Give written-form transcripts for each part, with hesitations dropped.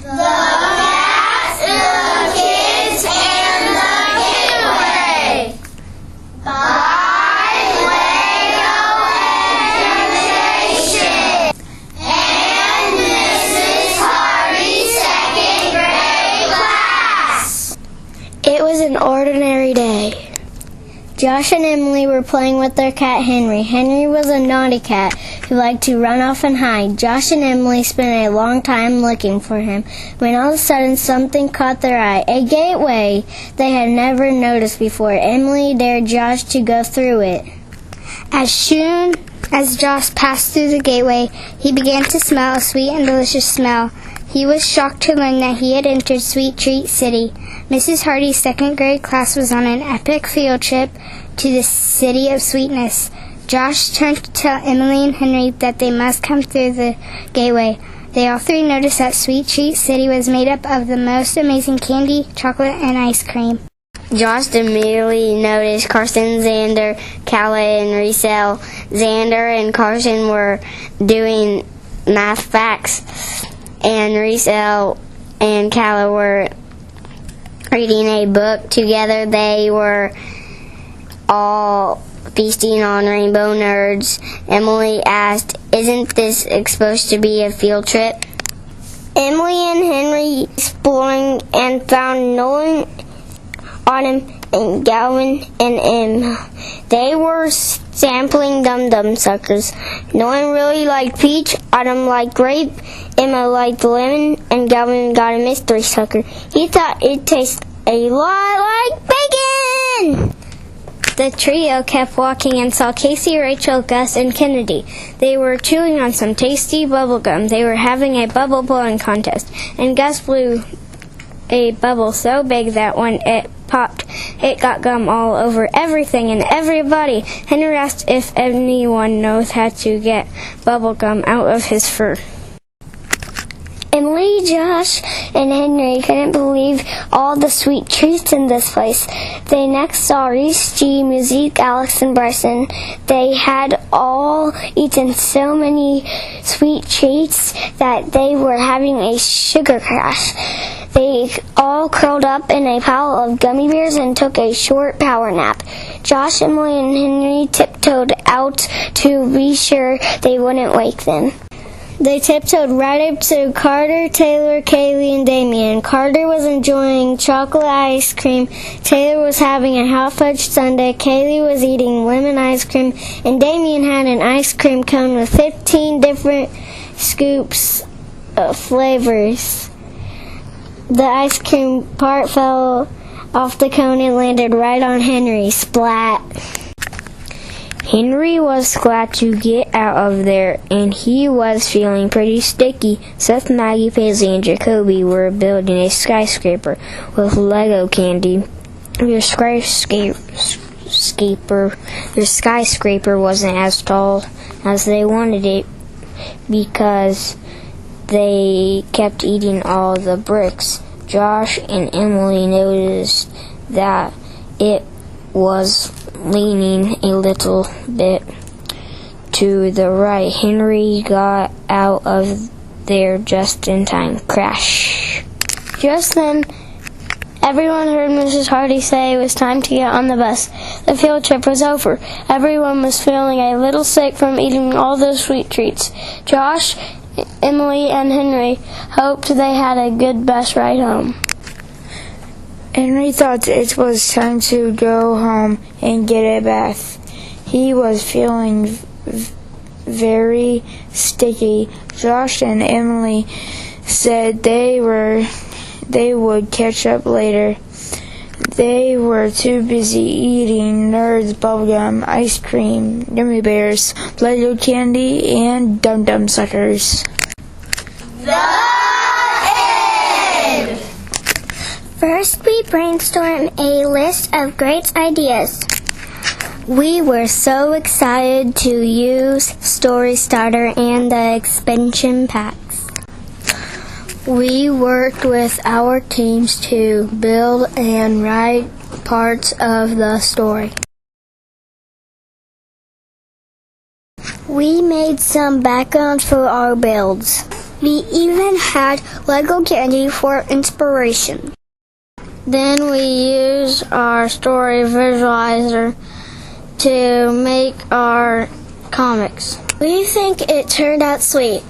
cats, the kids, and the giveaway by LEGO Education and Mrs. Hardy's second grade class. It was an ordinary day. Josh and Emily were playing with their cat Henry. Henry was a naughty cat who liked to run off and hide. Josh and Emily spent a long time looking for him when all of a sudden something caught their eye. A gateway they had never noticed before. Emily dared Josh to go through it. As soon as Josh passed through the gateway, he began to smell a sweet and delicious smell. He was shocked to learn that he had entered Sweet Treat City. Mrs. Hardy's second grade class was on an epic field trip to the City of Sweetness. Josh turned to tell Emily and Henry that they must come through the gateway. They all three noticed that Sweet Treat City was made up of the most amazing candy, chocolate, and ice cream. Josh immediately noticed Carson, Xander, Calla, and Riesel. Xander and Carson were doing math facts, and Riesel and Calla were reading a book together. They were all feasting on Rainbow Nerds. Emily asked, "Isn't this supposed to be a field trip?" Emily and Henry exploring and found Nolan, Autumn, and Galvin and Em. They were sampling dum-dum suckers. Nolan really liked peach, Autumn liked grape, Emma liked lemon, and Galvin got a mystery sucker. He thought it tasted a lot like bacon! The trio kept walking and saw Casey, Rachel, Gus, and Kennedy. They were chewing on some tasty bubble gum. They were having a bubble blowing contest, and Gus blew a bubble so big that when it popped, it got gum all over everything and everybody. Henry asked if anyone knows how to get bubble gum out of his fur. Emily, Josh, and Henry couldn't believe all the sweet treats in this place. They next saw Reese, G, Musique, Alex, and Bryson. They had all eaten so many sweet treats that they were having a sugar crash. They all curled up in a pile of gummy bears and took a short power nap. Josh, Emily, and Henry tiptoed out to be sure they wouldn't wake them. They tiptoed right up to Carter, Taylor, Kaylee, and Damien. Carter was enjoying chocolate ice cream. Taylor was having a hot fudge sundae. Kaylee was eating lemon ice cream. And Damien had an ice cream cone with 15 different scoops of flavors. The ice cream part fell off the cone and landed right on Henry. Splat! Henry was glad to get out of there, and he was feeling pretty sticky. Seth, Maggie, Paisley, and Jacoby were building a skyscraper with Lego candy. Their skyscraper wasn't as tall as they wanted it because they kept eating all the bricks. Josh and Emily noticed that it was leaning a little bit to the right. Henry got out of there just in time. Crash! Just then, everyone heard Mrs. Hardy say it was time to get on the bus. The field trip was over. Everyone was feeling a little sick from eating all those sweet treats. Josh, Emily, and Henry hoped they had a good bus ride home. Henry thought it was time to go home and get a bath. He was feeling very sticky. Josh and Emily said they would catch up later. They were too busy eating Nerds bubblegum, ice cream, gummy bears, Lego candy, and dum-dum suckers. First, we brainstormed a list of great ideas. We were so excited to use StoryStarter and the expansion packs. We worked with our teams to build and write parts of the story. We made some backgrounds for our builds. We even had Lego candy for inspiration. Then we use our story visualizer to make our comics. We think it turned out sweet.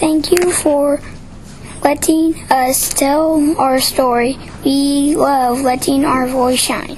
Thank you for letting us tell our story. We love letting our voice shine.